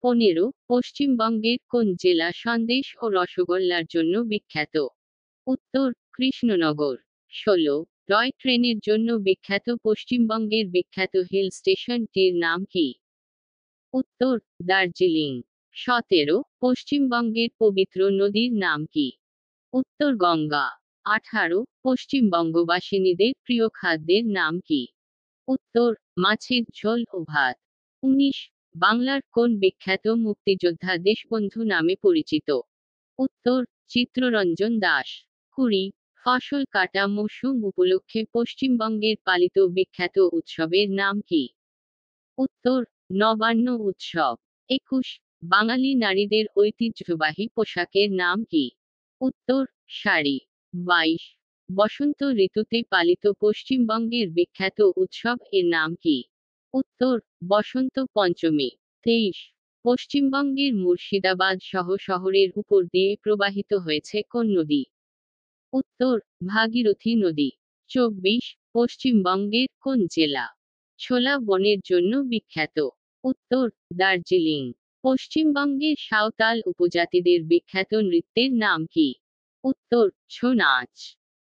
15 পশ্চিমবঙ্গের কোন জেলা সন্দেশ ও রসগোল্লার জন্য বিখ্যাত? উত্তর কৃষ্ণনগর। 16 টয় ট্রেনের জন্য বিখ্যাত পশ্চিমবঙ্গের বিখ্যাত হিল স্টেশনটির নাম কি? উত্তর দার্জিলিং। 17 পশ্চিমবঙ্গের পবিত্র নদীর নাম কি? উত্তর গঙ্গা। 18 পশ্চিমবঙ্গবাসিনীদের প্রিয় খাদ্যের নাম কি? উত্তর মাছের ঝোল ও ভাত। 19 বাংলার কোন বিখ্যাত মুক্তিযোদ্ধা দেশবন্ধু নামে পরিচিত? উত্তর চিত্তরঞ্জন দাস। 20 ফসল কাটা মৌসুম উপলক্ষে পশ্চিমবঙ্গের পালিত বিখ্যাত উৎসবের নাম কি? উত্তর নবান্ন উৎসব। 21 বাঙালি নারীদের ঐতিহ্যবাহী পোশাকের নাম কি? উত্তর শাড়ি। 22 বসন্ত ঋতুতে পালিত পশ্চিমবঙ্গের বিখ্যাত উৎসব এর নাম কি? উত্তর বসন্ত পঞ্চমী। 23 পশ্চিমবঙ্গের মুর্শিদাবাদ সহ শহরের উপর দিয়ে প্রবাহিত হয়েছে কোন নদী? উত্তর ভাগীরথী নদী। 24 পশ্চিমবঙ্গের কোন জেলা ছোলা বনের জন্য বিখ্যাত? উত্তর দার্জিলিং। পশ্চিমবঙ্গের সাঁওতাল উপজাতিদের বিখ্যাত নৃত্যের নাম কি? উত্তর ছৌ নাচ।